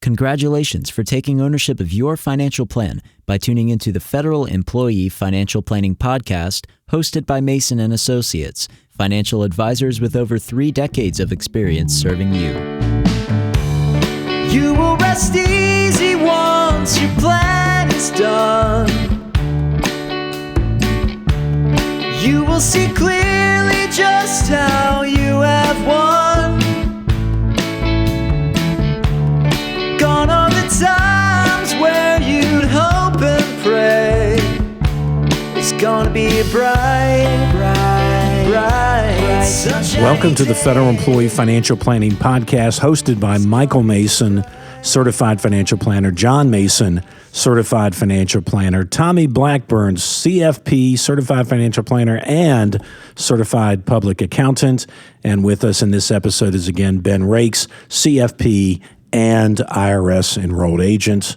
Congratulations for taking ownership of your financial plan by tuning into the Federal Employee Financial Planning Podcast, hosted by Mason & Associates, financial advisors with over 3 decades of experience serving you. You will rest easy once your plan is done. You will see clearly just how you have won. Gone are the times where you'd hope and pray. It's gonna be a bright sunshine. Welcome to the Federal Employee Financial Planning Podcast, hosted by Michael Mason, Certified Financial Planner, John Mason, Certified Financial Planner, Tommy Blackburn, CFP, Certified Financial Planner, and Certified Public Accountant. And with us in this episode is again Ben Rakes, CFP and IRS enrolled agent.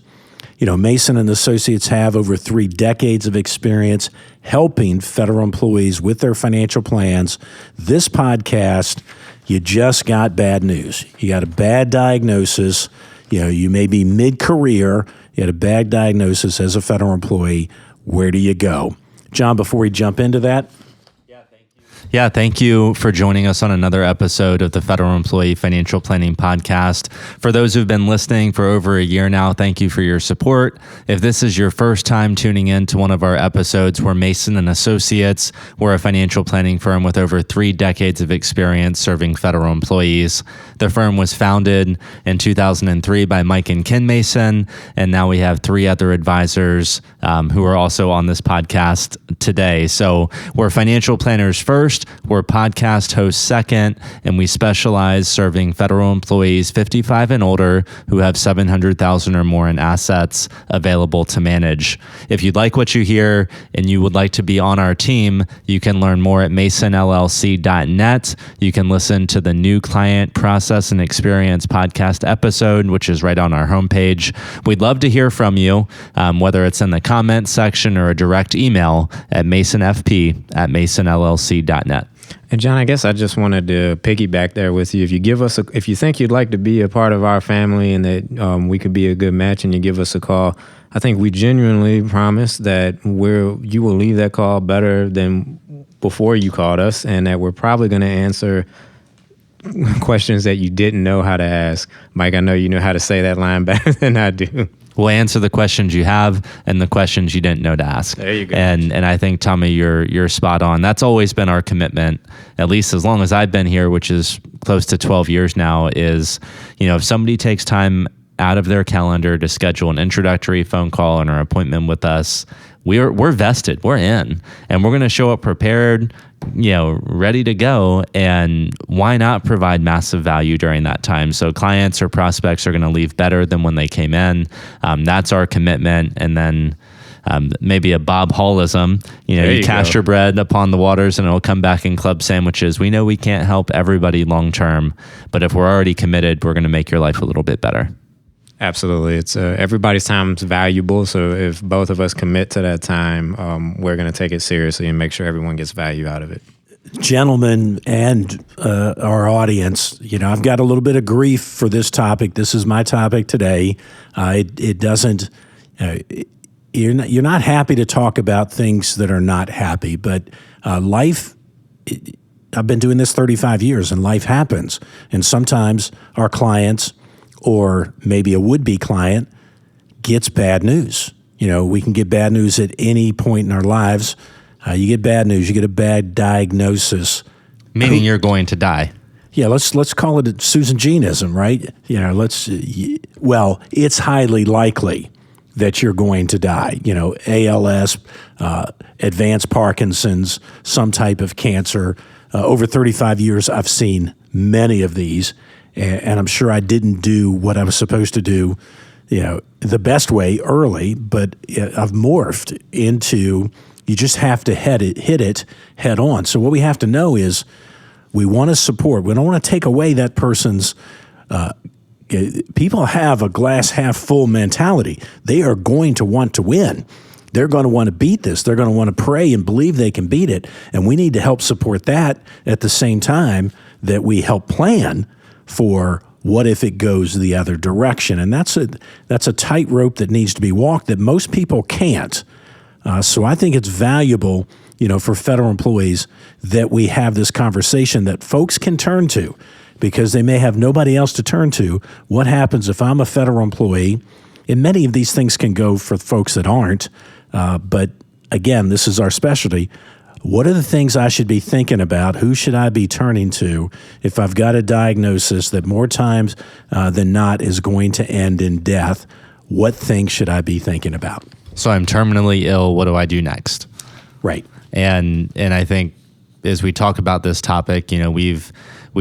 You know, Mason & Associates have over 3 decades of experience helping federal employees with their financial plans. This podcast, you just got bad news. You got a bad diagnosis. You know, you may be mid-career. You had a bad diagnosis as a federal employee. Where do you go? John, before we jump into that, Yeah, thank you for joining us on another episode of the Federal Employee Financial Planning Podcast. For those who've been listening for over a year now, thank you for your support. If this is your first time tuning in to one of our episodes, we're Mason & Associates. We're a financial planning firm with over 3 decades of experience serving federal employees. The firm was founded in 2003 by Mike and Ken Mason, and now we have 3 other advisors who are also on this podcast today. So we're financial planners first. We're podcast hosts second, and we specialize serving federal employees 55 and older who have $700,000 or more in assets available to manage. If you'd like what you hear and you would like to be on our team, you can learn more at masonllc.net. You can listen to the new Client Process and Experience podcast episode, which is right on our homepage. We'd love to hear from you, whether it's in the comment section or a direct email at masonfp@masonllc.net. And John, I guess I just wanted to piggyback there with you. If you give us, if you think you'd like to be a part of our family and that we could be a good match, and you give us a call, I think we genuinely promise that you will leave that call better than before you called us, and that we're probably going to answer questions that you didn't know how to ask. Mike, I know you know how to say that line better than I do. We'll answer the questions you have and the questions you didn't know to ask. There you go. And I think, Tommy, you're spot on. That's always been our commitment, at least as long as I've been here, which is close to 12 years now, is, you know, if somebody takes time out of their calendar to schedule an introductory phone call and an appointment with us, we're vested, we're in, and we're going to show up prepared, you know, ready to go. And why not provide massive value during that time? So clients or prospects are going to leave better than when they came in. That's our commitment. And then maybe a Bob Hallism, you know, you cast your bread upon the waters and it'll come back in club sandwiches. We know we can't help everybody long term, but if we're already committed, we're going to make your life a little bit better. Absolutely. It's everybody's time is valuable. So if both of us commit to that time, we're going to take it seriously and make sure everyone gets value out of it. gentlemen and our audience, you know, I've got a little bit of grief for this topic. This is my topic today. It doesn't. You're not happy to talk about things that are not happy, but life. I've been doing this 35 years, and life happens. And sometimes our clients, or maybe a would-be client, gets bad news. You know, we can get bad news at any point in our lives. You get bad news. You get a bad diagnosis. Meaning you're going to die. Yeah, let's call it Susan Genism, right? You know, well, it's highly likely that you're going to die. You know, ALS, advanced Parkinson's, some type of cancer. Over 35 years, I've seen many of these, and I'm sure I didn't do what I was supposed to do, you know, the best way early, but I've morphed into you just have to hit it head on. So what we have to know is we want to support. We don't want to take away that person's people have a glass half full mentality. They are going to want to win. They're going to want to beat this. They're going to want to pray and believe they can beat it. And we need to help support that at the same time that we help plan for what if it goes the other direction? And that's a tightrope that needs to be walked that most people can't. So I think it's valuable, for federal employees that we have this conversation that folks can turn to, because they may have nobody else to turn to. What happens if I'm a federal employee? And many of these things can go for folks that aren't. But again, this is our specialty. What are the things I should be thinking about? Who should I be turning to if I've got a diagnosis that more times than not is going to end in death? What things should I be thinking about? So I'm terminally ill. What do I do next? Right. And I think as we talk about this topic, we've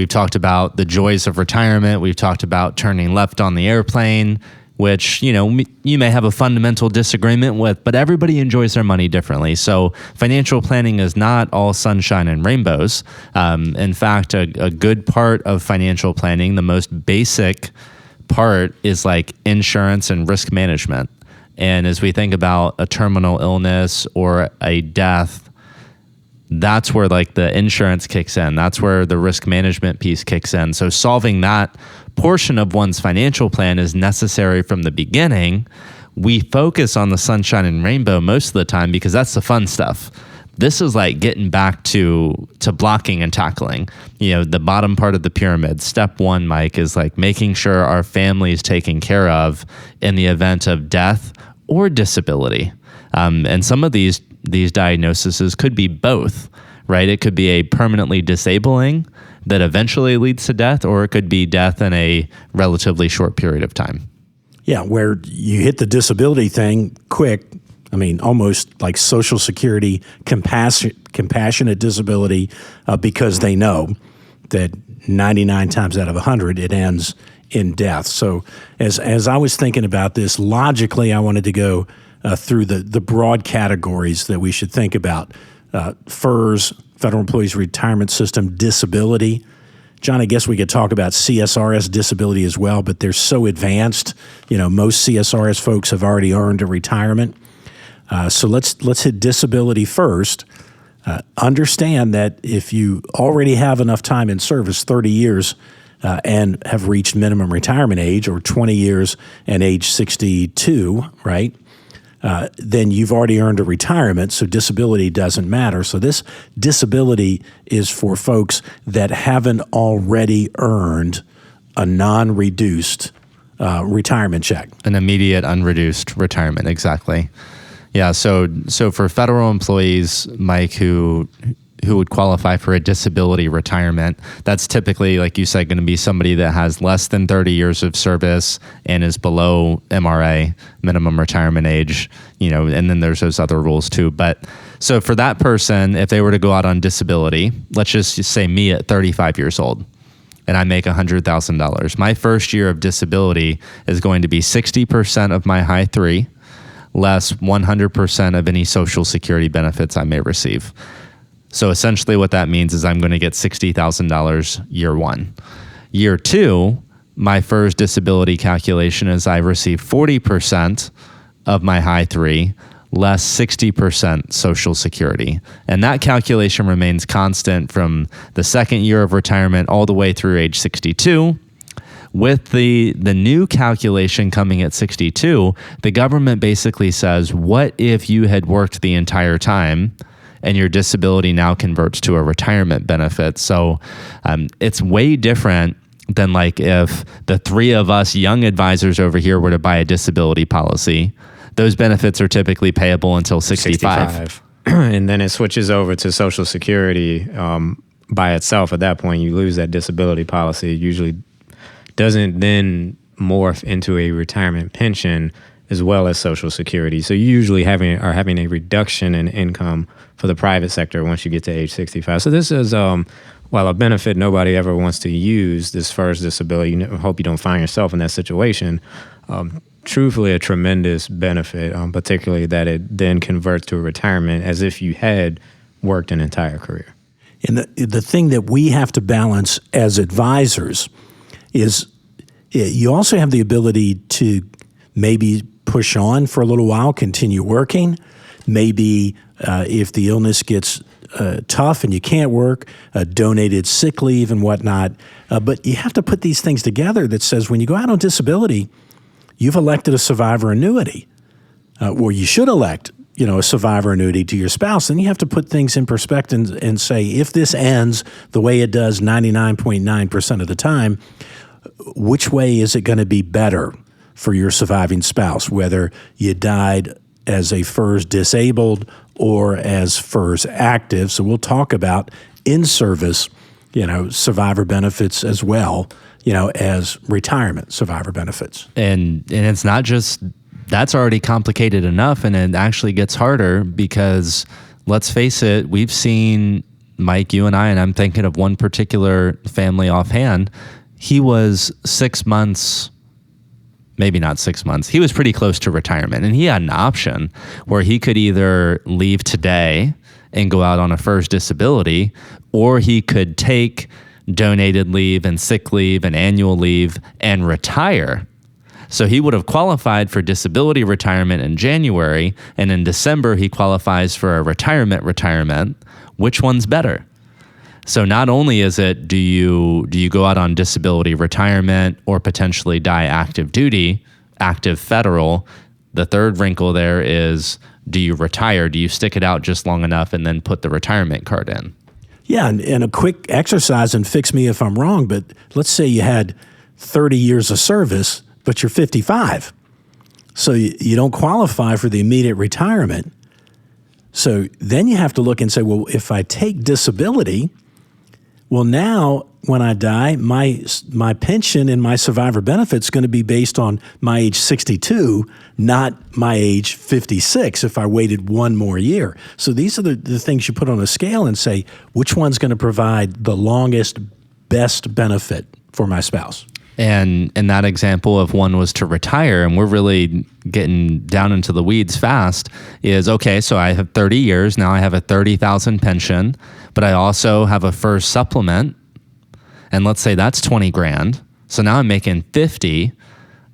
talked about the joys of retirement. We've talked about turning left on the airplane, which, you may have a fundamental disagreement with, but everybody enjoys their money differently. So financial planning is not all sunshine and rainbows. In fact, a good part of financial planning, the most basic part, is like insurance and risk management. And as we think about a terminal illness or a death, that's where like the insurance kicks in. That's where the risk management piece kicks in. So solving that portion of one's financial plan is necessary from the beginning. We focus on the sunshine and rainbow most of the time because that's the fun stuff. This is like getting back to blocking and tackling. The bottom part of the pyramid. Step one, Mike, is like making sure our family is taken care of in the event of death or disability. And some of these diagnoses could be both, right? It could be a permanently disabling that eventually leads to death, or it could be death in a relatively short period of time. Yeah, where you hit the disability thing quick. I mean, almost like Social Security, compassionate disability, because they know that 99 times out of 100 it ends in death. So as I was thinking about this, logically I wanted to go through the broad categories that we should think about. FERS, Federal Employees Retirement System, disability. John, I guess we could talk about CSRS disability as well, but they're so advanced. Most CSRS folks have already earned a retirement. So let's hit disability first. Understand that if you already have enough time in service, 30 years, and have reached minimum retirement age, or 20 years and age 62, right? Then you've already earned a retirement, so disability doesn't matter. So this disability is for folks that haven't already earned a non-reduced retirement check. An immediate unreduced retirement, exactly. Yeah, so for federal employees, Mike, who would qualify for a disability retirement, that's typically, like you said, going to be somebody that has less than 30 years of service and is below MRA, minimum retirement age, and then there's those other rules too. But so for that person, if they were to go out on disability, let's just say me at 35 years old, and I make $100,000, my first year of disability is going to be 60% of my high three, less 100% of any Social Security benefits I may receive. So essentially what that means is I'm going to get $60,000 year one. Year two, my FERS disability calculation is I receive 40% of my high three, less 60% Social Security. And that calculation remains constant from the second year of retirement all the way through age 62. With the new calculation coming at 62, the government basically says, what if you had worked the entire time and your disability now converts to a retirement benefit? So it's way different than like if the three of us young advisors over here were to buy a disability policy. Those benefits are typically payable until 65. And then it switches over to Social Security by itself. At that point, you lose that disability policy. It usually doesn't then morph into a retirement pension as well as Social Security. So you usually are having a reduction in income for the private sector once you get to age 65. So this is, while a benefit nobody ever wants to use, this FERS disability, hope you don't find yourself in that situation, truthfully a tremendous benefit, particularly that it then converts to a retirement as if you had worked an entire career. And the thing that we have to balance as advisors is you also have the ability to maybe push on for a little while, continue working. Maybe if the illness gets tough and you can't work, donated sick leave and whatnot. But you have to put these things together that says when you go out on disability, you've elected a survivor annuity, or you should elect, a survivor annuity to your spouse. Then you have to put things in perspective and say, if this ends the way it does 99.9% of the time, which way is it going to be better for your surviving spouse, whether you died as a FERS disabled or as FERS active? So we'll talk about in-service, survivor benefits as well, as retirement survivor benefits. And it's not just, that's already complicated enough, and it actually gets harder because, let's face it, we've seen, Mike, you and I'm thinking of one particular family offhand. He was 6 months, maybe not 6 months, he was pretty close to retirement, and he had an option where he could either leave today and go out on a FERS disability, or he could take donated leave and sick leave and annual leave and retire. So he would have qualified for disability retirement in January, and in December he qualifies for a retirement. Which one's better? So not only is it, do you go out on disability retirement or potentially die active duty, active federal? The third wrinkle there is, do you retire? Do you stick it out just long enough and then put the retirement card in? Yeah, and a quick exercise, and fix me if I'm wrong, but let's say you had 30 years of service, but you're 55. So you don't qualify for the immediate retirement. So then you have to look and say, well, if I take disability, well, now when I die, my pension and my survivor benefit's going to be based on my age 62, not my age 56 if I waited one more year. So these are the things you put on a scale and say, which one's going to provide the longest, best benefit for my spouse? And in that example, if one was to retire, and we're really getting down into the weeds fast, is okay, so I have 30 years, now I have a $30,000 pension, but I also have a FERS supplement, and let's say that's 20 grand. So now I'm making 50.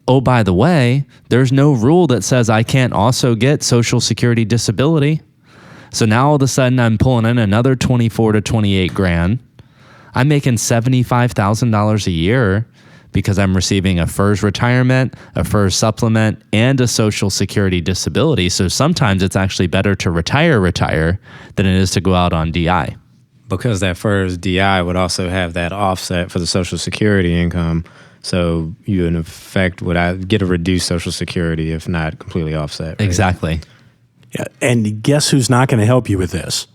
Oh, by the way, there's no rule that says I can't also get Social Security disability. So now all of a sudden I'm pulling in another 24 to 28 grand. I'm making $75,000 a year because I'm receiving a FERS retirement, a FERS supplement, and a Social Security disability. So sometimes it's actually better to retire than it is to go out on DI. Because that FERS DI would also have that offset for the Social Security income. So you, in effect, would get a reduced Social Security, if not completely offset. Right? Exactly. Yeah, and guess who's not going to help you with this?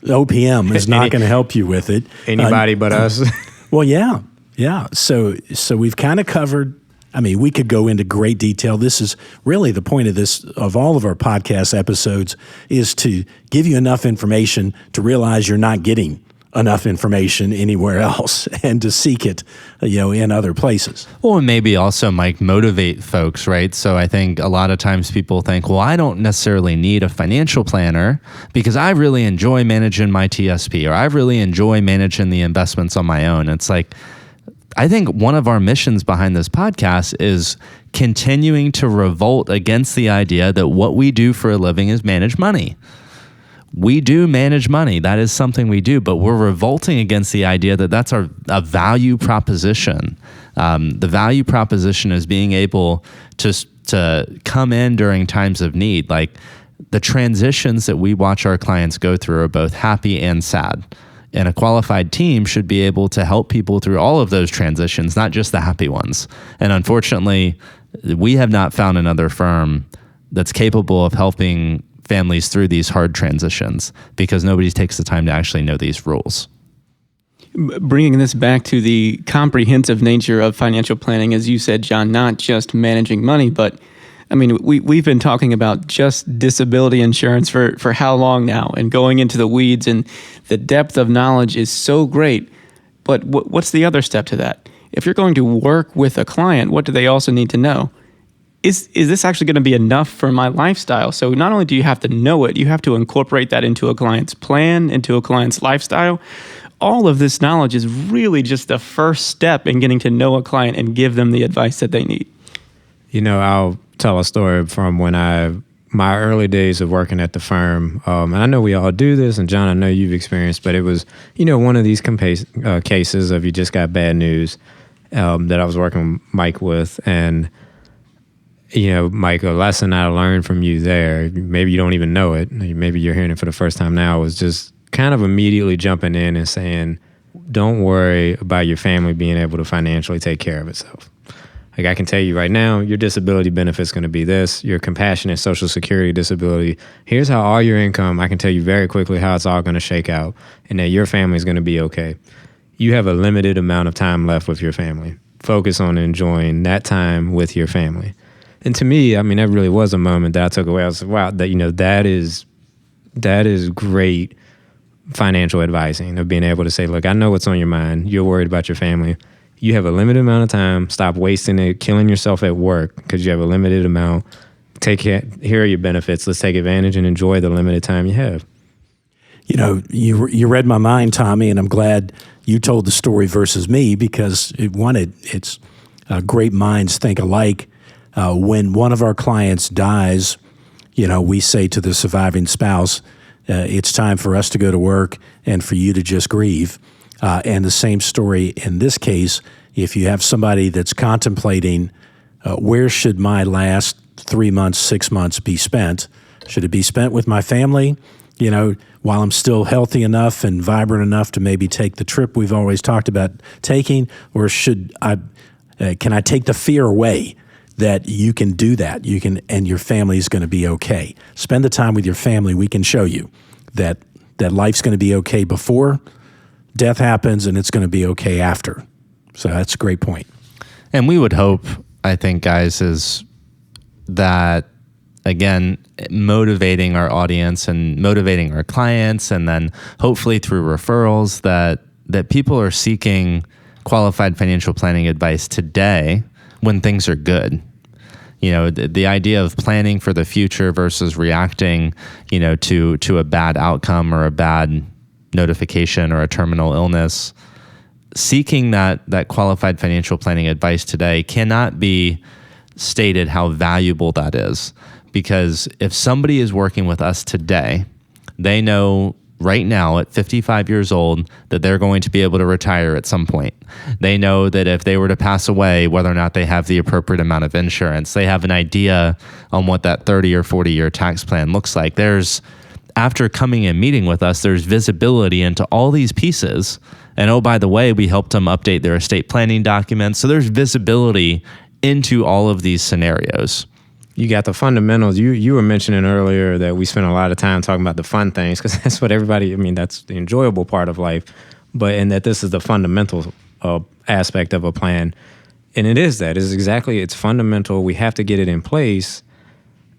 OPM is not going to help you with it. Anybody but us. Well, yeah. Yeah, so we've kind of covered, we could go into great detail. This is really the point of all of our podcast episodes, is to give you enough information to realize you're not getting enough information anywhere else and to seek it, in other places. Well, and maybe also, Mike, motivate folks, right? So I think a lot of times people think, well, I don't necessarily need a financial planner because I really enjoy managing my TSP, or I really enjoy managing the investments on my own. It's like, I think one of our missions behind this podcast is continuing to revolt against the idea that what we do for a living is manage money. We do manage money. That is something we do, but we're revolting against the idea that that's a value proposition. The value proposition is being able to come in during times of need. Like, the transitions that we watch our clients go through are both happy and sad. And a qualified team should be able to help people through all of those transitions, not just the happy ones. And unfortunately, we have not found another firm that's capable of helping families through these hard transitions because nobody takes the time to actually know these rules. Bringing this back to the comprehensive nature of financial planning, as you said, John, not just managing money, but we've been talking about just disability insurance for how long now, and going into the weeds, and the depth of knowledge is so great. But what's the other step to that? If you're going to work with a client, what do they also need to know? Is this actually going to be enough for my lifestyle? So not only do you have to know it, you have to incorporate that into a client's plan, into a client's lifestyle. All of this knowledge is really just the first step in getting to know a client and give them the advice that they need. I'll tell a story from when my early days of working at the firm, and I know we all do this, and John, I know you've experienced, but it was, one of these cases of you just got bad news that I was working with Mike with. And, Mike, a lesson I learned from you there, maybe you don't even know it, maybe you're hearing it for the first time now, was just kind of immediately jumping in and saying, don't worry about your family being able to financially take care of itself. Like, I can tell you right now, your disability benefit's going to be this, your compassionate Social Security disability. Here's how all your income, I can tell you very quickly how it's all going to shake out, and that your family's going to be okay. You have a limited amount of time left with your family. Focus on enjoying that time with your family. And to me, I mean, that really was a moment that I took away. I was like, wow, that is great financial advising, of being able to say, look, I know what's on your mind. You're worried about your family. You have a limited amount of time. Stop wasting it, killing yourself at work because you have a limited amount. Here are your benefits. Let's take advantage and enjoy the limited time you have. You read my mind, Tommy, and I'm glad you told the story versus me, because it's great minds think alike. When one of our clients dies, we say to the surviving spouse, it's time for us to go to work and for you to just grieve. And the same story in this case, if you have somebody that's contemplating, where should my last 3 months, 6 months be spent? Should it be spent with my family, while I'm still healthy enough and vibrant enough to maybe take the trip we've always talked about taking? Or can I take the fear away that you can do that, and your family is going to be okay? Spend the time with your family. We can show you that life's going to be okay before death happens, and it's going to be okay after. So that's a great point. And we would hope, I think, guys, is that, again, motivating our audience and motivating our clients, and then hopefully through referrals, that people are seeking qualified financial planning advice today when things are good. The idea of planning for the future versus reacting, to a bad outcome or a bad notification or a terminal illness. Seeking that qualified financial planning advice today cannot be stated how valuable that is, because if somebody is working with us today, they know right now at 55 years old that they're going to be able to retire at some point. They know that if they were to pass away, whether or not they have the appropriate amount of insurance. They have an idea on what that 30 or 40-year tax plan looks like. After coming and meeting with us, there's visibility into all these pieces. And oh, by the way, we helped them update their estate planning documents. So there's visibility into all of these scenarios. You got the fundamentals. You were mentioning earlier that we spend a lot of time talking about the fun things, because that's what that's the enjoyable part of life. And that this is the fundamental aspect of a plan. And it is that. It's fundamental. We have to get it in place.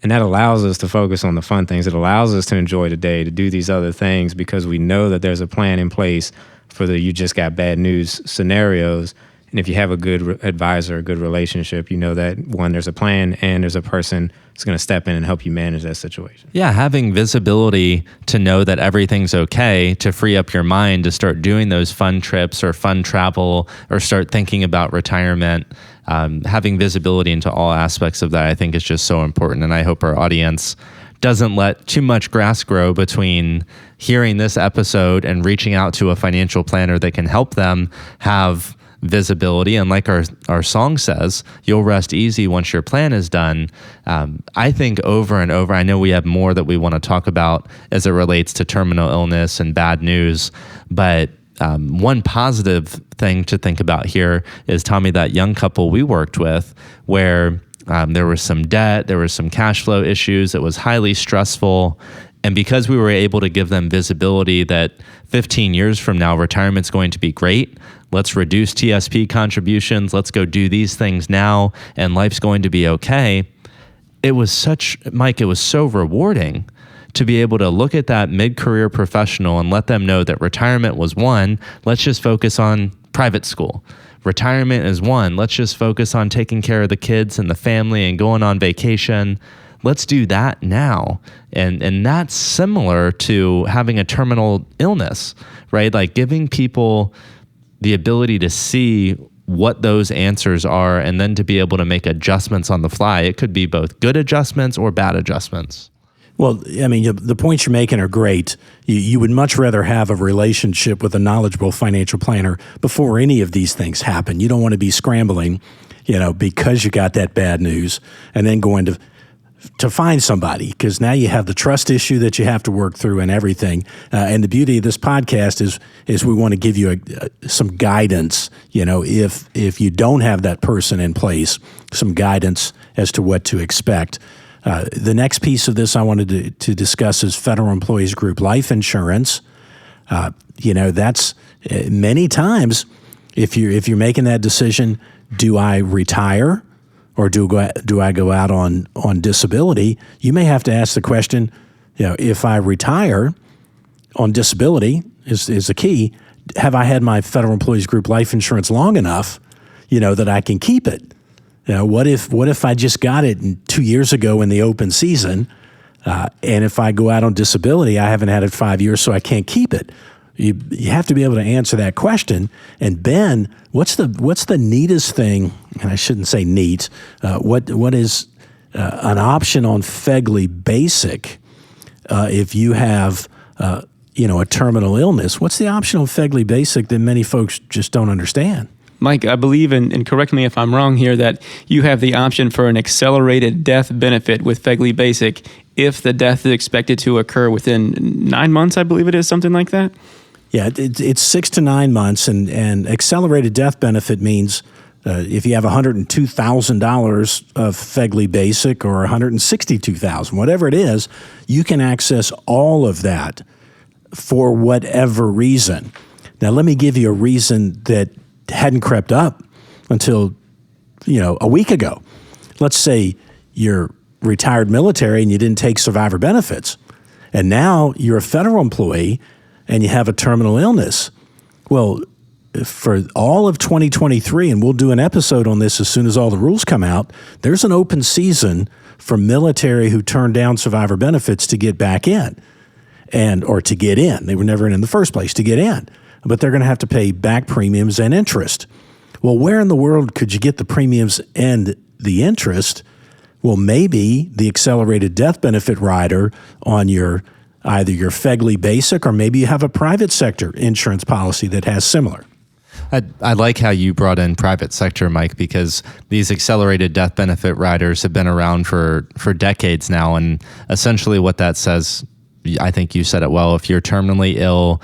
And that allows us to focus on the fun things. It allows us to enjoy the day, to do these other things, because we know that there's a plan in place for the you just got bad news scenarios. And if you have a good advisor, a good relationship, that, one, there's a plan and there's a person who's going to step in and help you manage that situation. Yeah, having visibility to know that everything's okay, to free up your mind to start doing those fun trips or fun travel or start thinking about retirement. Having visibility into all aspects of that, I think, is just so important. And I hope our audience doesn't let too much grass grow between hearing this episode and reaching out to a financial planner that can help them have visibility. And like our song says, you'll rest easy once your plan is done. I think over and over, I know we have more that we want to talk about as it relates to terminal illness and bad news, but one positive thing to think about here is, Tommy, that young couple we worked with where there was some debt, there was some cash flow issues, it was highly stressful. And because we were able to give them visibility that 15 years from now, retirement's going to be great, let's reduce TSP contributions, let's go do these things now, and life's going to be okay. It was so rewarding to be able to look at that mid-career professional and let them know that retirement was one, let's just focus on private school. Retirement is one, let's just focus on taking care of the kids and the family and going on vacation. Let's do that now. And that's similar to having a terminal illness, right? Like giving people the ability to see what those answers are, and then to be able to make adjustments on the fly. It could be both good adjustments or bad adjustments. Well, I mean, the points you're making are great. You would much rather have a relationship with a knowledgeable financial planner before any of these things happen. You don't want to be scrambling, because you got that bad news and then going to find somebody, because now you have the trust issue that you have to work through and everything. And the beauty of this podcast is we want to give you some guidance, if you don't have that person in place, some guidance as to what to expect. The next piece of this I wanted to discuss is federal employees group life insurance. That's many times if you're making that decision, do I retire or do I go out on disability? You may have to ask the question, if I retire on disability is a key. Have I had my federal employees group life insurance long enough, that I can keep it? What if I just got it 2 years ago in the open season, and if I go out on disability, I haven't had it 5 years, so I can't keep it? You have to be able to answer that question. And Ben, what's the neatest thing? And I shouldn't say neat. What is an option on FEGLI Basic if you have a terminal illness? What's the option on FEGLI Basic that many folks just don't understand? Mike, I believe, and correct me if I'm wrong here, that you have the option for an accelerated death benefit with FEGLI Basic if the death is expected to occur within 9 months, I believe it is, something like that? Yeah, it's 6 to 9 months, and accelerated death benefit means if you have $102,000 of FEGLI Basic or $162,000, whatever it is, you can access all of that for whatever reason. Now, let me give you a reason that hadn't crept up until, a week ago. Let's say you're retired military and you didn't take survivor benefits, and now you're a federal employee and you have a terminal illness. Well, for all of 2023, and we'll do an episode on this as soon as all the rules come out, there's an open season for military who turned down survivor benefits to get back in, or to get in. They were never in the first place, to get in. But they're going to have to pay back premiums and interest. Well, where in the world could you get the premiums and the interest? Well, maybe the accelerated death benefit rider on either your FEGLI Basic, or maybe you have a private sector insurance policy that has similar. I like how you brought in private sector, Mike, because these accelerated death benefit riders have been around for decades now. And essentially what that says, I think you said it well, if you're terminally ill,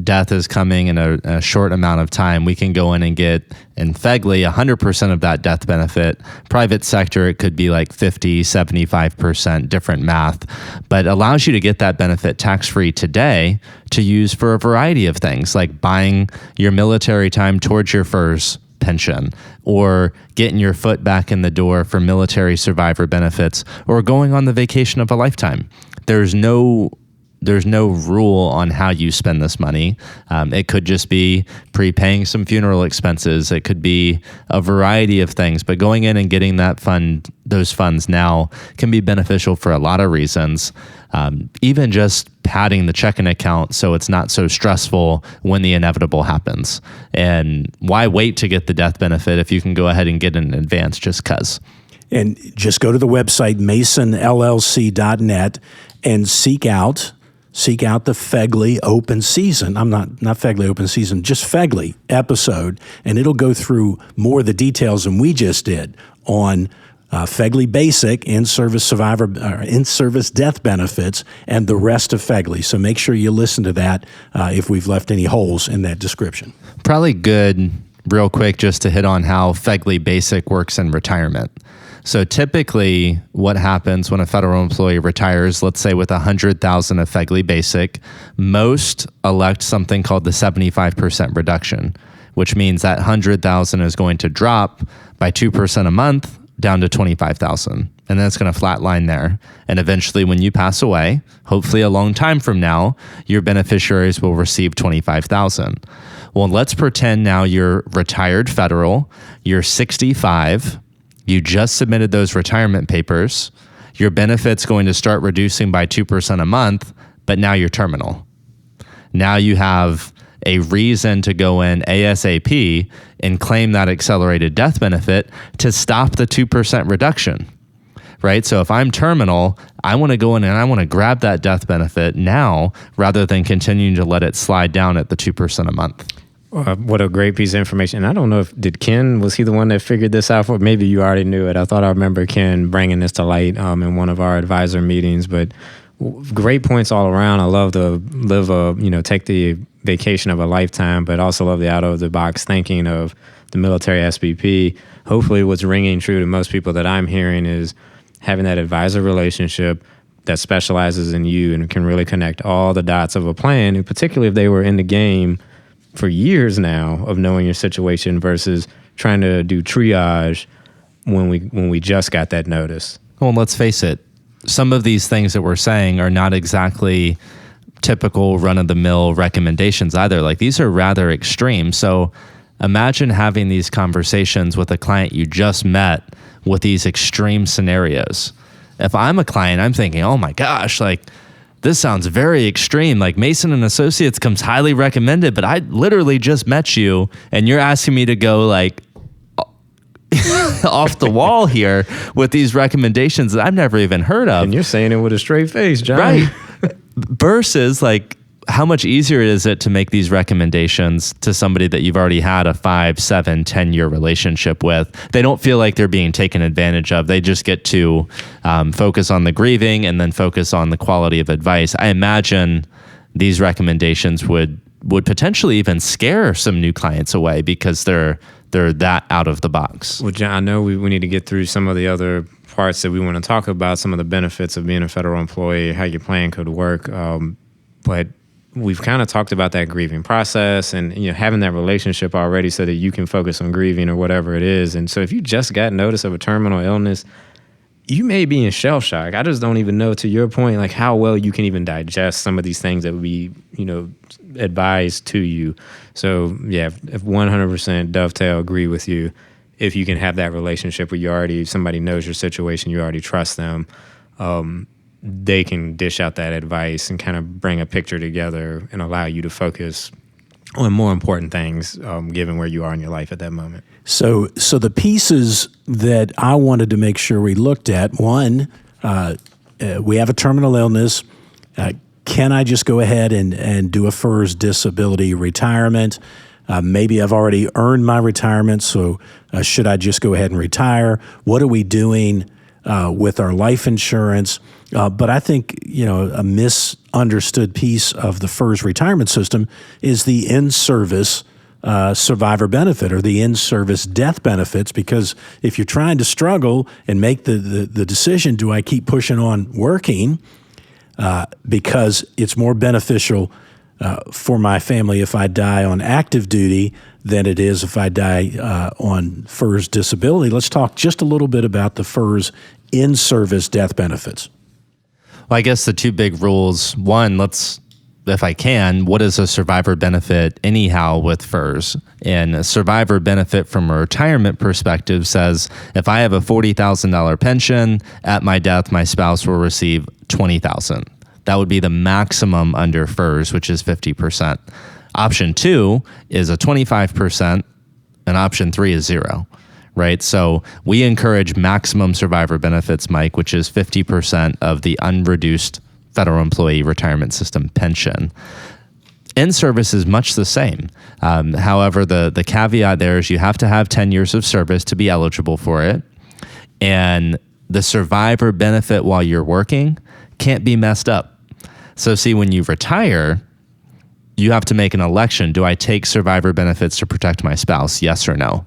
death is coming in a short amount of time, we can go in and get, in FEGLI, 100% of that death benefit. Private sector, it could be like 50, 75%, different math, but allows you to get that benefit tax-free today to use for a variety of things, like buying your military time towards your FERS pension, or getting your foot back in the door for military survivor benefits, or going on the vacation of a lifetime. There's no rule on how you spend this money. It could just be prepaying some funeral expenses. It could be a variety of things, but going in and getting those funds now can be beneficial for a lot of reasons. Even just padding the checking account so it's not so stressful when the inevitable happens. And why wait to get the death benefit if you can go ahead and get it in advance just because? And just go to the website, masonllc.net, and seek out the FEGLI open season. I'm not FEGLI open season, just FEGLI episode, and it'll go through more of the details than we just did on FEGLI Basic, in-service death benefits, and the rest of FEGLI. So make sure you listen to that if we've left any holes in that description. Probably good, real quick, just to hit on how FEGLI Basic works in retirement. So typically what happens when a federal employee retires, let's say with $100,000 of FEGLI Basic, most elect something called the 75% reduction, which means that $100,000 is going to drop by 2% a month down to $25,000. And then it's going to flatline there. And eventually when you pass away, hopefully a long time from now, your beneficiaries will receive $25,000. Well, let's pretend now you're retired federal, you're 65, you just submitted those retirement papers, your benefit's going to start reducing by 2% a month, but now you're terminal. Now you have a reason to go in ASAP and claim that accelerated death benefit to stop the 2% reduction, right? So if I'm terminal, I want to go in and I want to grab that death benefit now rather than continuing to let it slide down at the 2% a month. What a great piece of information. I don't know did Ken, was he the one that figured this out? Maybe you already knew it. I thought I remember Ken bringing this to light in one of our advisor meetings, but great points all around. I love to take the vacation of a lifetime, but also love the out of the box thinking of the military SBP. Hopefully what's ringing true to most people that I'm hearing is having that advisor relationship that specializes in you and can really connect all the dots of a plan, and particularly if they were in the game for years now of knowing your situation versus trying to do triage when we just got that notice. Well, let's face it, some of these things that we're saying are not exactly typical run-of-the-mill recommendations either. Like, these are rather extreme. So imagine having these conversations with a client you just met with these extreme scenarios. If I'm a client, I'm thinking, oh my gosh, like, this sounds very extreme. Like, Mason and Associates comes highly recommended, but I literally just met you and you're asking me to go like off the wall here with these recommendations that I've never even heard of. And you're saying it with a straight face, John. Right. Versus, like, how much easier is it to make these recommendations to somebody that you've already had a 5, 7, 10-year relationship with? They don't feel like they're being taken advantage of. They just get to focus on the grieving and then focus on the quality of advice. I imagine these recommendations would potentially even scare some new clients away because they're that out of the box. Well, John, I know we need to get through some of the other parts that we want to talk about, some of the benefits of being a federal employee, how your plan could work. But we've kind of talked about that grieving process and having that relationship already so that you can focus on grieving or whatever it is. And so if you just got notice of a terminal illness, you may be in shell shock. I just don't even know, to your point, like how well you can even digest some of these things that would be, advised to you. So yeah, if 100% dovetail, agree with you. If you can have that relationship where somebody knows your situation, you already trust them, they can dish out that advice and kind of bring a picture together and allow you to focus on more important things, given where you are in your life at that moment. So the pieces that I wanted to make sure we looked at, one, we have a terminal illness. Can I just go ahead and do a FERS disability retirement? Maybe I've already earned my retirement, so should I just go ahead and retire? What are we doing with our life insurance? But I think, a misunderstood piece of the FERS retirement system is the in-service survivor benefit or the in-service death benefits, because if you're trying to struggle and make the decision, do I keep pushing on working because it's more beneficial for my family if I die on active duty than it is if I die on FERS disability. Let's talk just a little bit about the FERS in-service death benefits. Well, I guess the two big rules. One, if I can, what is a survivor benefit anyhow with FERS? And a survivor benefit from a retirement perspective says if I have a $40,000 pension, at my death, my spouse will receive $20,000. That would be the maximum under FERS, which is 50%. Option 2 is a 25%, and option 3 is 0. Right? So we encourage maximum survivor benefits, Mike, which is 50% of the unreduced federal employee retirement system pension. In-service is much the same. However, the caveat there is you have to have 10 years of service to be eligible for it. And the survivor benefit while you're working can't be messed up. So see, when you retire, you have to make an election. Do I take survivor benefits to protect my spouse? Yes or no?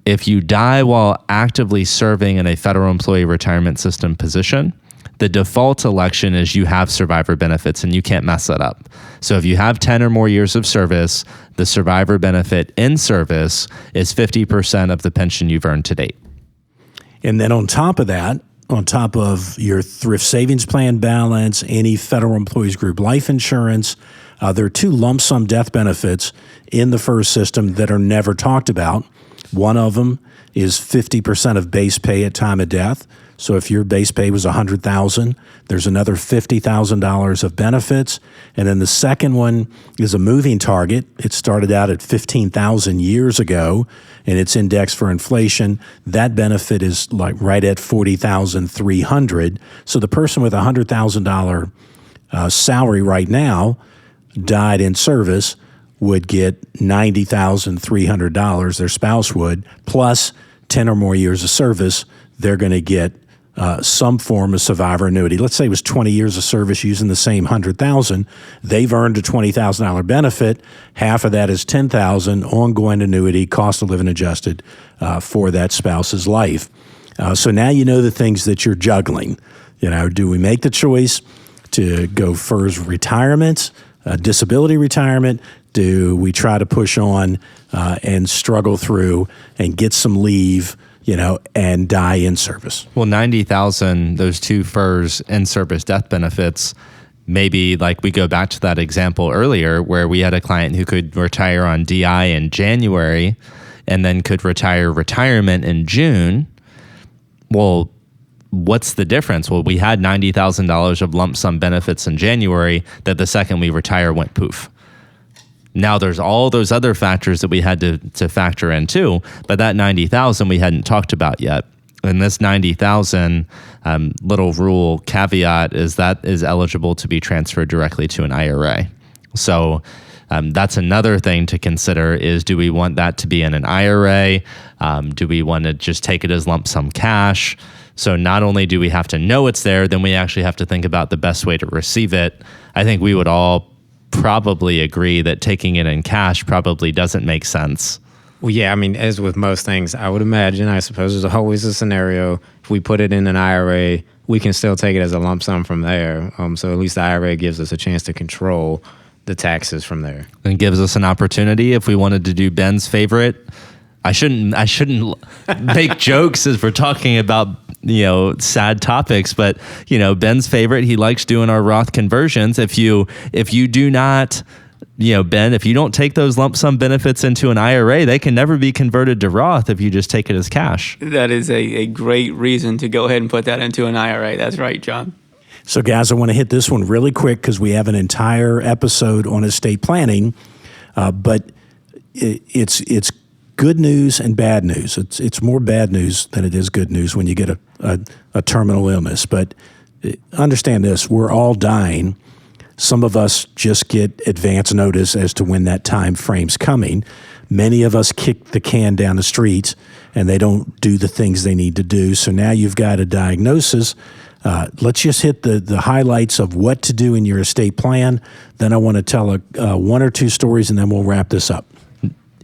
If you die while actively serving in a federal employee retirement system position, the default election is you have survivor benefits and you can't mess that up. So if you have 10 or more years of service, the survivor benefit in service is 50% of the pension you've earned to date. And then on top of that, on top of your thrift savings plan balance, any federal employees group life insurance, there are 2 lump sum death benefits in the FERS system that are never talked about. One of them is 50% of base pay at time of death. So if your base pay was $100,000, there's another $50,000 of benefits. And then the second one is a moving target. It started out at $15,000 years ago, and it's indexed for inflation. That benefit is like right at $40,300. So the person with a $100,000 salary right now died in service would get $90,300. Their spouse would, plus 10 or more years of service. They're going to get some form of survivor annuity. Let's say it was 20 years of service using the same $100,000. They've earned a $20,000 benefit. Half of that is $10,000 ongoing annuity, cost of living adjusted for that spouse's life. So now you know the things that you're juggling. Do we make the choice to go first retirement, disability retirement? Do we try to push on and struggle through and get some leave, and die in service? Well, 90,000, those two FERS in-service death benefits, maybe like we go back to that example earlier where we had a client who could retire on DI in January and then could retire retirement in June. Well, what's the difference? Well, we had $90,000 of lump sum benefits in January that the second we retire went poof. Now there's all those other factors that we had to factor in too, but that 90,000 we hadn't talked about yet. And this 90,000 little rule caveat is that is eligible to be transferred directly to an IRA. So that's another thing to consider is, do we want that to be in an IRA? Do we want to just take it as lump sum cash? So not only do we have to know it's there, then we actually have to think about the best way to receive it. I think we would all probably agree that taking it in cash probably doesn't make sense. Well, yeah, I mean, as with most things, I would imagine, I suppose there's always a scenario, if we put it in an IRA, we can still take it as a lump sum from there. So at least the IRA gives us a chance to control the taxes from there. And gives us an opportunity if we wanted to do Ben's favorite. I shouldn't make jokes as we're talking about, sad topics, but Ben's favorite, he likes doing our Roth conversions. If you do not, Ben, if you don't take those lump sum benefits into an IRA, they can never be converted to Roth if you just take it as cash. That is a great reason to go ahead and put that into an IRA. That's right, John. So guys, I want to hit this one really quick because we have an entire episode on estate planning, but it's good news and bad news. It's more bad news than it is good news when you get a terminal illness. But understand this, we're all dying. Some of us just get advance notice as to when that time frame's coming. Many of us kick the can down the street and they don't do the things they need to do. So now you've got a diagnosis. Let's just hit the highlights of what to do in your estate plan. Then I want to tell one or two stories and then we'll wrap this up.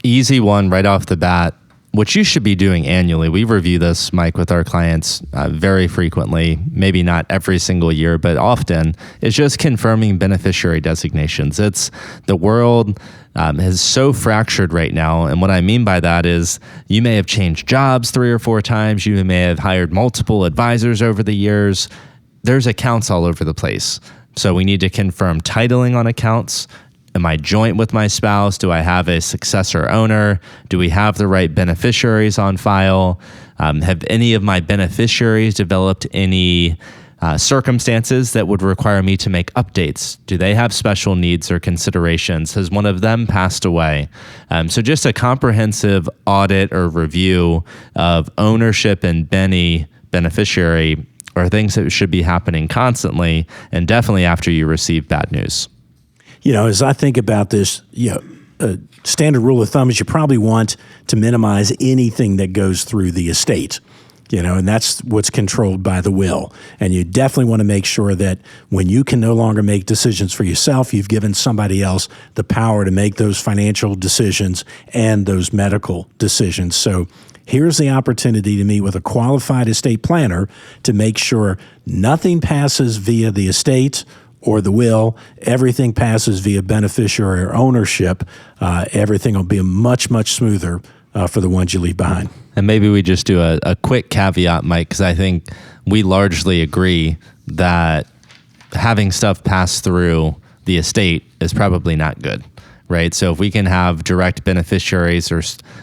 Easy one right off the bat, which you should be doing annually. We review this, Mike, with our clients very frequently, maybe not every single year, but often, is just confirming beneficiary designations. It's the world is so fractured right now. And what I mean by that is you may have changed jobs 3 or 4 times. You may have hired multiple advisors over the years. There's accounts all over the place. So we need to confirm titling on accounts. Am I joint with my spouse? Do I have a successor owner? Do we have the right beneficiaries on file? Have any of my beneficiaries developed any circumstances that would require me to make updates? Do they have special needs or considerations? Has one of them passed away? So just a comprehensive audit or review of ownership and beneficiary are things that should be happening constantly, and definitely after you receive bad news. As I think about this, standard rule of thumb is you probably want to minimize anything that goes through the estate, and that's what's controlled by the will. And you definitely want to make sure that when you can no longer make decisions for yourself, you've given somebody else the power to make those financial decisions and those medical decisions. So here's the opportunity to meet with a qualified estate planner to make sure nothing passes via the estate or the will. Everything passes via beneficiary or ownership. Everything will be much, much smoother for the ones you leave behind. And maybe we just do a quick caveat, Mike, because I think we largely agree that having stuff pass through the estate is probably not good, right? So if we can have direct beneficiaries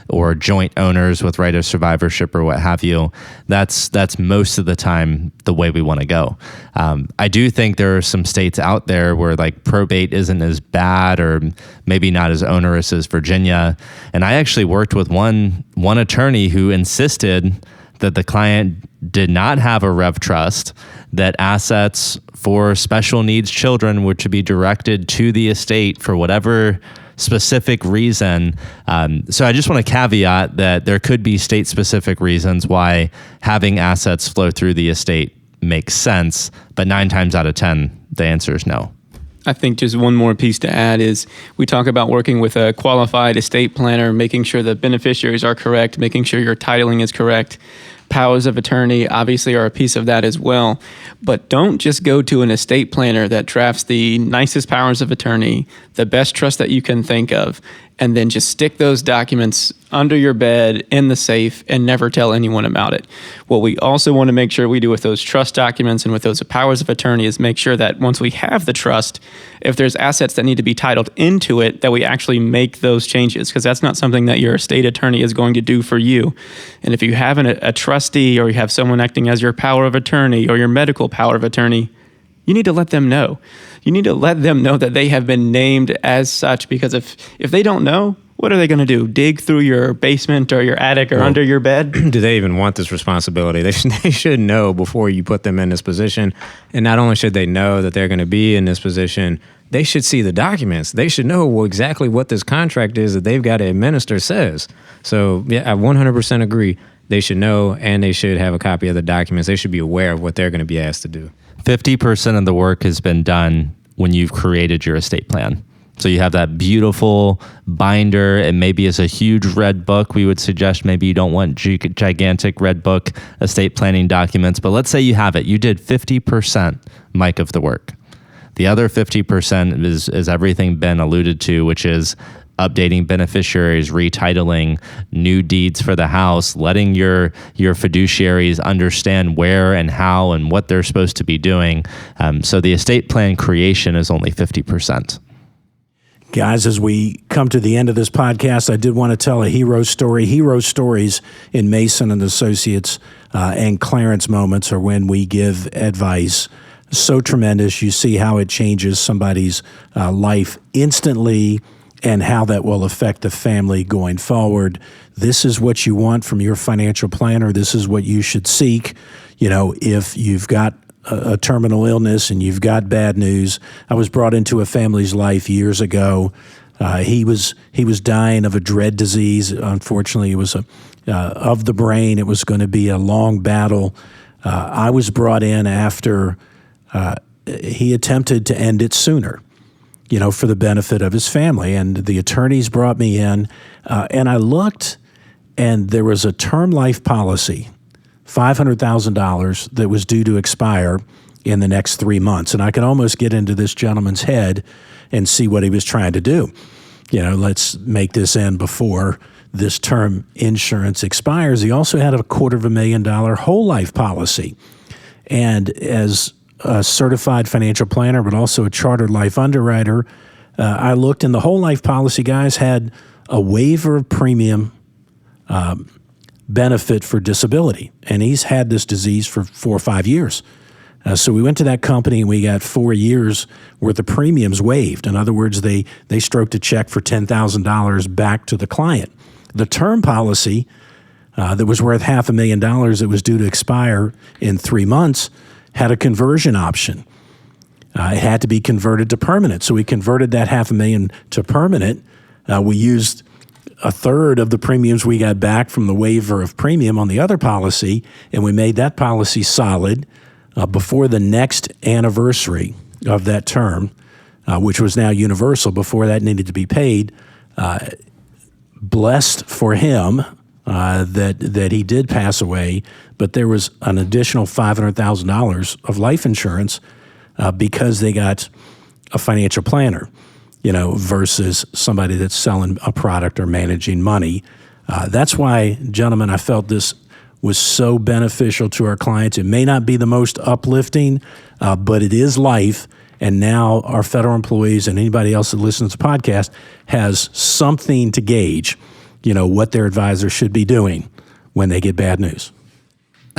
or joint owners with right of survivorship or what have you, that's most of the time the way we want to go. I do think there are some states out there where like probate isn't as bad or maybe not as onerous as Virginia. And I actually worked with one attorney who insisted that the client did not have a rev trust, that assets for special needs children were to be directed to the estate for whatever specific reason. So I just want to caveat that there could be state-specific reasons why having assets flow through the estate makes sense, but 9 times out of 10, the answer is no. I think just one more piece to add is we talk about working with a qualified estate planner, making sure the beneficiaries are correct, making sure your titling is correct. Powers of attorney obviously are a piece of that as well. But don't just go to an estate planner that drafts the nicest powers of attorney, the best trust that you can think of, and then just stick those documents under your bed in the safe and never tell anyone about it. What we also want to make sure we do with those trust documents and with those powers of attorney is make sure that once we have the trust, if there's assets that need to be titled into it, that we actually make those changes, because that's not something that your estate attorney is going to do for you. And if you have a trustee or you have someone acting as your power of attorney or your medical power of attorney, you need to let them know. You need to let them know that they have been named as such, because if they don't know, what are they going to do? Dig through your basement or your attic or under your bed? Do they even want this responsibility? They should know before you put them in this position. And not only should they know that they're going to be in this position, they should see the documents. They should know exactly what this contract is that they've got to administer says. So yeah, I 100% agree. They should know, and they should have a copy of the documents. They should be aware of what they're going to be asked to do. 50% of the work has been done when you've created your estate plan. So you have that beautiful binder. It maybe is a huge red book. We would suggest maybe you don't want gigantic red book estate planning documents, but let's say you have it. You did 50%, Mike, of the work. The other 50% is everything Ben alluded to, which is updating beneficiaries, retitling, new deeds for the house, letting your fiduciaries understand where and how and what they're supposed to be doing. So the estate plan creation is only 50%. Guys, as we come to the end of this podcast, I did want to tell a hero story. Hero stories in Mason and Associates and Clarence moments are when we give advice. So tremendous. You see how it changes somebody's life instantly and how that will affect the family going forward. This is what you want from your financial planner. This is what you should seek. You know, if you've got a terminal illness and you've got bad news. I was brought into a family's life years ago. He was dying of a dread disease. Unfortunately, it was of the brain. It was going to be a long battle. I was brought in after he attempted to end it sooner, you know, for the benefit of his family. And the attorneys brought me in, and I looked, and there was a term life policy, $500,000 that was due to expire in the next 3 months. And I can almost get into this gentleman's head and see what he was trying to do. You know, let's make this end before this term insurance expires. He also had a $250,000 whole life policy. And as a certified financial planner, but also a chartered life underwriter, I looked, and the whole life policy, guys, had a waiver of premium benefit for disability. And he's had this disease for 4 or 5 years. So we went to that company and we got 4 years worth of premiums waived. In other words, they stroked a check for $10,000 back to the client. The term policy that was worth $500,000 that was due to expire in 3 months had a conversion option. It had to be converted to permanent. So we converted that $500,000 to permanent. We used a third of the premiums we got back from the waiver of premium on the other policy, and we made that policy solid before the next anniversary of that term, which was now universal. Before that needed to be paid. Blessed for him that he did pass away, but there was an additional $500,000 of life insurance because they got a financial planner, you know, versus somebody that's selling a product or managing money. That's why, gentlemen, I felt this was so beneficial to our clients. It may not be the most uplifting, but it is life, And now our federal employees and anybody else that listens to the podcast has something to gauge, what their advisor should be doing when they get bad news.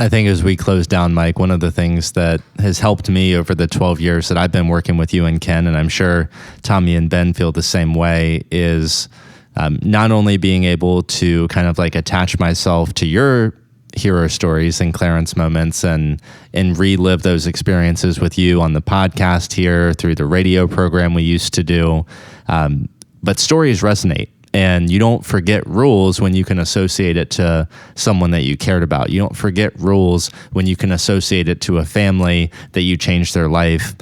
I think as we close down, Mike, one of the things that has helped me over the 12 years that I've been working with you and Ken, and I'm sure Tommy and Ben feel the same way, is not only being able to kind of like attach myself to your hero stories and Clarence moments and relive those experiences with you on the podcast here, through the radio program we used to do. But stories resonate. And you don't forget rules when you can associate it to someone that you cared about. You don't forget rules when you can associate it to a family that you changed their life.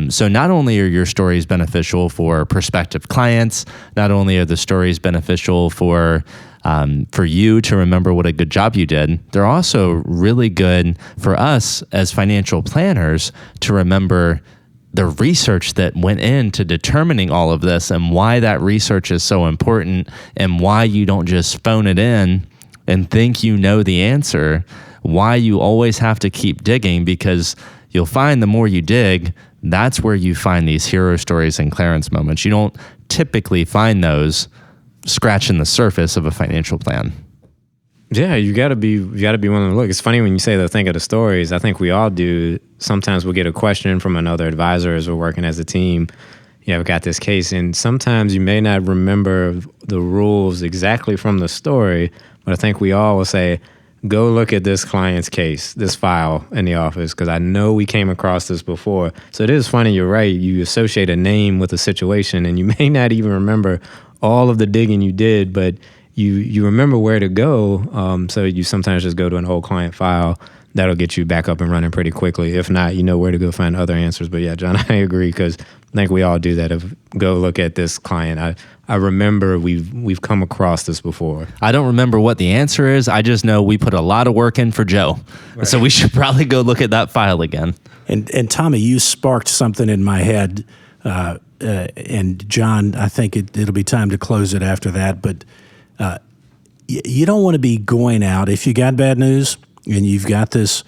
So not only are your stories beneficial for prospective clients, not only are the stories beneficial for you to remember what a good job you did, they're also really good for us as financial planners to remember the research that went into determining all of this and why that research is so important and why you don't just phone it in and think you know the answer, why you always have to keep digging, because you'll find the more you dig, that's where you find these hero stories and Clarence moments. You don't typically find those scratching the surface of a financial plan. Yeah, you gotta be willing to look. It's funny when you say think of the stories. I think we all do. Sometimes we'll get a question from another advisor as we're working as a team. I've got this case, and sometimes you may not remember the rules exactly from the story, but I think we all will say, go look at this client's case, this file in the office, because I know we came across this before. So it is funny, you're right, you associate a name with a situation, and you may not even remember all of the digging you did, but you remember where to go, so you sometimes just go to an old client file. That'll get you back up and running pretty quickly. If not, you know where to go find other answers. But yeah, John, I agree, because I think we all do that. Go look at this client. I remember we've come across this before. I don't remember what the answer is. I just know we put a lot of work in for Joe. Right. So we should probably go look at that file again. And Tommy, you sparked something in my head. And John, I think it'll be time to close it after that. But you don't want to be going out if you got bad news and you've got this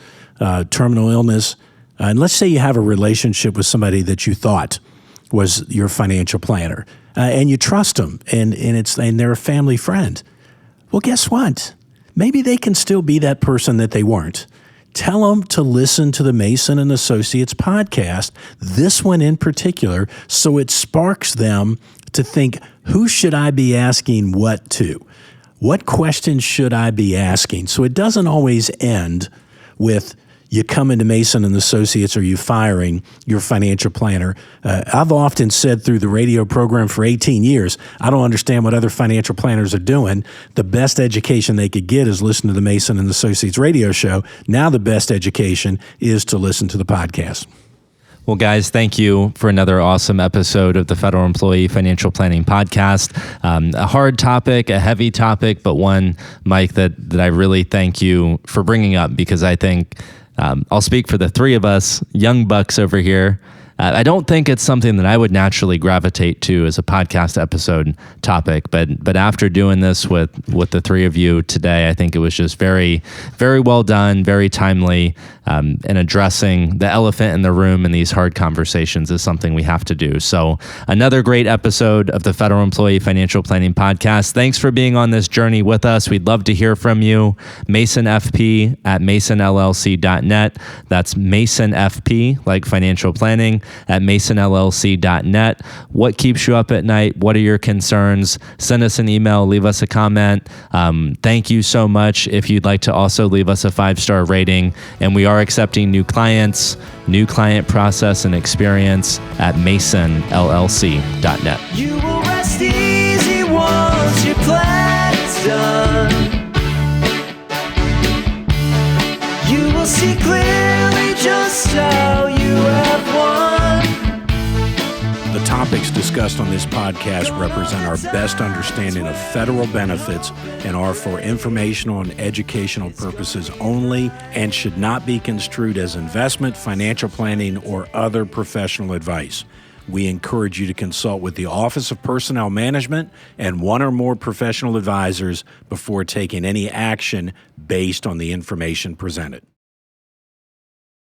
terminal illness, and let's say you have a relationship with somebody that you thought was your financial planner, and you trust them, and they're a family friend. Well, guess what? Maybe they can still be that person that they weren't. Tell them to listen to the Mason and Associates podcast, this one in particular, so it sparks them to think, who should I be asking what to? What questions should I be asking? So it doesn't always end with you coming to Mason and Associates or you firing your financial planner. I've often said through the radio program for 18 years, I don't understand what other financial planners are doing. The best education they could get is listen to the Mason and Associates radio show. Now the best education is to listen to the podcast. Well, guys, thank you for another awesome episode of the Federal Employee Financial Planning Podcast. A hard topic, a heavy topic, but one, Mike, that I really thank you for bringing up, because I think I'll speak for the three of us, young bucks over here. I don't think it's something that I would naturally gravitate to as a podcast episode topic, but after doing this with the three of you today, I think it was just very, very well done, very timely, and addressing the elephant in the room in these hard conversations is something we have to do. So another great episode of the Federal Employee Financial Planning Podcast. Thanks for being on this journey with us. We'd love to hear from you. MasonFP@MasonLLC.net. That's MasonFP, like financial planning, at MasonLLC.net. What keeps you up at night? What are your concerns? Send us an email, leave us a comment. Thank you so much. If you'd like to also leave us a 5-star rating, and we are accepting new clients, new client process and experience at MasonLLC.net. You will rest easy once your plan is done. You will see clearly just how you have won. The topics discussed on this podcast represent our best understanding of federal benefits and are for informational and educational purposes only and should not be construed as investment, financial planning, or other professional advice. We encourage you to consult with the Office of Personnel Management and one or more professional advisors before taking any action based on the information presented.